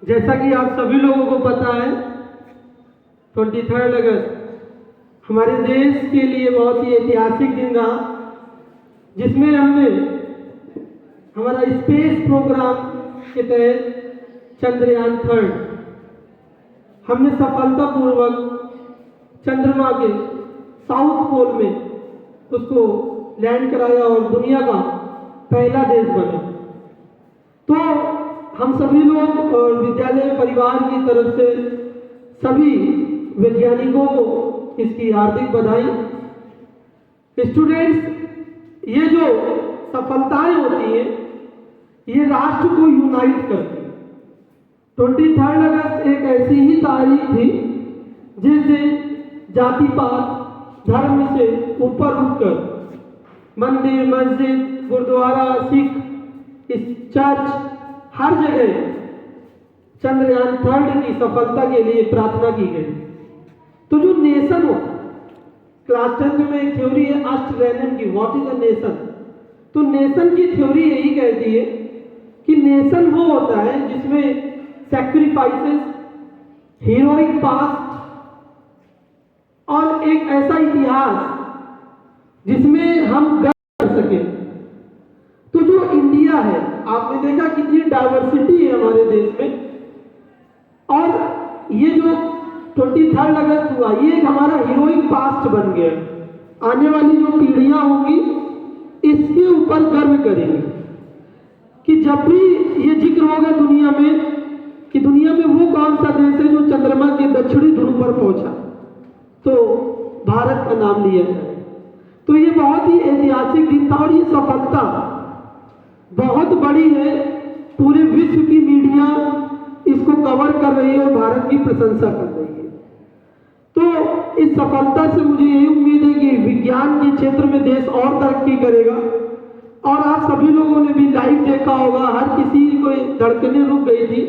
जैसा कि आप सभी लोगों को पता है 23 अगस्त हमारे देश के लिए बहुत ही ऐतिहासिक दिन रहा, जिसमें हमने हमारा स्पेस प्रोग्राम के तहत चंद्रयान-3 हमने सफलतापूर्वक चंद्रमा के साउथ पोल में उसको लैंड कराया और दुनिया का पहला देश बने। तो हम सभी लोग और विद्यालय परिवार की तरफ से सभी वैज्ञानिकों को इसकी हार्दिक बधाई। स्टूडेंट्स, ये जो सफलताएं होती हैं ये राष्ट्र को यूनाइट करती है। 23 अगस्त एक ऐसी ही तारीख थी जिस दिन जाति पात धर्म से ऊपर उठकर मंदिर, मस्जिद, गुरुद्वारा, सिख, इस चर्च, हर जगह चंद्रयान-3 की सफलता के लिए प्रार्थना की गई। तो जो नेशन होता है, क्लास 10 में एक थ्योरी है अष्टरैनम की, व्हाट इज अ नेशन। तो नेशन की थ्योरी यही कहती है कि नेशन वो होता है जिसमें सैक्रिफाइसेस, हीरोइक पास्ट और एक ऐसा इतिहास जिसमें हम गर्व कर सकें। तो जो इंडिया है, आपने देखा कितनी डाइवर्सिटी है हमारे देश में, और ये जो 23 अगस्त हुआ ये एक हमारा हीरोइक पास्ट बन गया। आने वाली जो पीढ़ियां होंगी इसके ऊपर गर्व करेंगे कि जब भी ये जिक्र होगा दुनिया में कि दुनिया में वो कौन सा देश है जो चंद्रमा के दक्षिणी ध्रुव पर पहुंचा, तो भारत का नाम लिया जाए। तो ये बहुत ही ऐतिहासिक दिन था और ये सफलता बहुत बड़ी है। पूरे विश्व की मीडिया इसको कवर कर रही है और भारत की प्रशंसा कर रही है। तो इस सफलता से मुझे यही उम्मीद है कि विज्ञान के क्षेत्र में देश और तरक्की करेगा। और आप सभी लोगों ने भी लाइव देखा होगा, हर किसी को धड़कनें रुक गई थी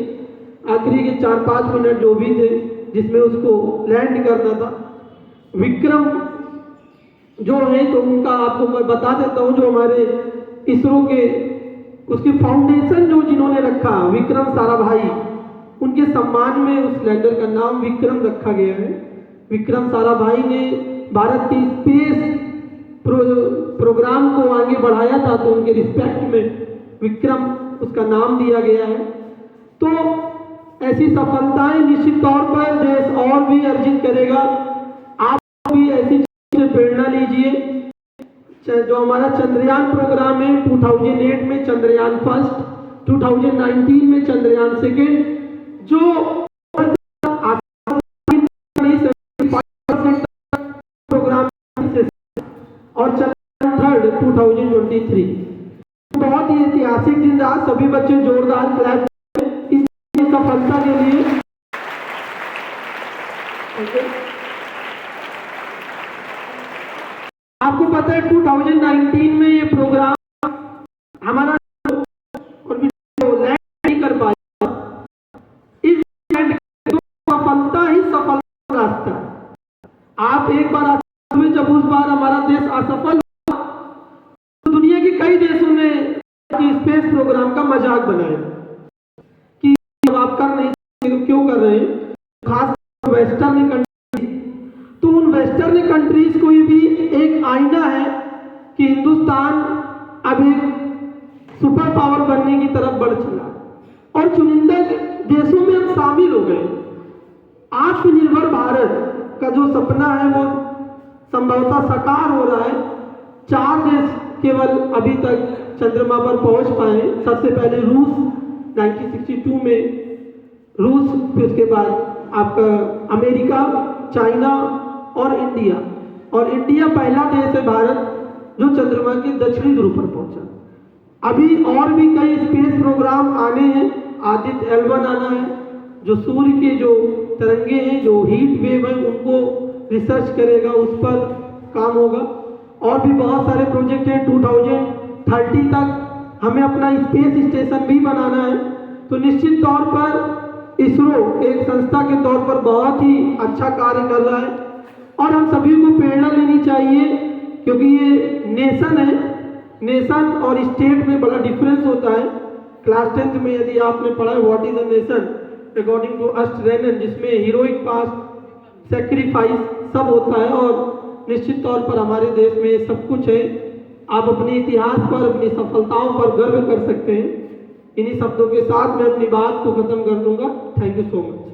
आखिरी के 4-5 मिनट जो भी थे जिसमें उसको लैंड करना था। विक्रम जो है तो उनका आपको मैं बता देता हूं, जो हमारे इसरो के उसकी फाउंडेशन जो जिन्होंने रखा, विक्रम साराभाई, उनके सम्मान में उस लैंडर का नाम विक्रम रखा गया है। विक्रम साराभाई ने भारत की स्पेस प्रोग्राम को आगे बढ़ाया था, तो उनके रिस्पेक्ट में विक्रम उसका नाम दिया गया है। तो ऐसी सफलताएं निश्चित तौर पर देश और भी अर्जित करेगा। आप भी ऐसी चीज से प्रेरणा लीजिए। जो हमारा चंद्रयान प्रोग्राम है 2008 में चंद्रयान फर्स्ट, 2019 में चंद्रयान सेकेंड, जो प्रोग्राम और चंद्रयान 3 2023 बहुत ही ऐतिहासिक दिन रहा। सभी बच्चे जोरदार क्लैप इस सफलता के लिए। आपको पता है 2019 में ये प्रोग्राम हमारा और भी लैंड नहीं कर पाया। इस लैंड सफलता ही सफलता रास्ता। आप एक बार हुए जब उस बार हमारा देश असफल हुआ तो दुनिया के कई देशों ने स्पेस प्रोग्राम का मजाक बनाया कि जब आप कर नहीं सकते तो क्यों कर रहे हैं, खास वेस्टर्न कंट्रीज। तो उन वेस्टर्न कंट्रीज को भी एक आईना है कि हिंदुस्तान अब एक सुपर पावर बनने की तरफ बढ़ चला और चुनिंदा देशों में हम शामिल हो गए। आत्मनिर्भर भारत का जो सपना है वो संभवतः साकार हो रहा है। 4 देश केवल अभी तक चंद्रमा पर पहुंच पाए। सबसे पहले रूस 1962 में, रूस, फिर उसके बाद आपका अमेरिका, चाइना और इंडिया। और इंडिया पहला देश है भारत जो चंद्रमा के दक्षिणी ध्रुव पर पहुंचा। अभी और भी कई स्पेस प्रोग्राम आने हैं। आदित्य L1 आना है, जो सूर्य के जो तरंगे हैं, जो हीट वेव है, उनको रिसर्च करेगा, उस पर काम होगा। और भी बहुत सारे प्रोजेक्ट हैं। 2030 तक हमें अपना स्पेस स्टेशन भी बनाना है। तो निश्चित तौर पर इसरो एक संस्था के तौर पर बहुत ही अच्छा कार्य कर रहा है और हम सभी को प्रेरणा लेनी चाहिए, क्योंकि ये नेशन है। नेशन और स्टेट में बड़ा डिफरेंस होता है। क्लास 10th में यदि आपने पढ़ा है what is a nation, according to Ernest Renan, जिसमें हीरोइक पास्ट, सेक्रीफाइस सब होता है और निश्चित तौर पर हमारे देश में सब कुछ है। आप अपने इतिहास पर, अपनी सफलताओं पर गर्व कर सकते हैं। इन्हीं शब्दों के साथ मैं अपनी बात को खत्म कर दूंगा। Thank you so much.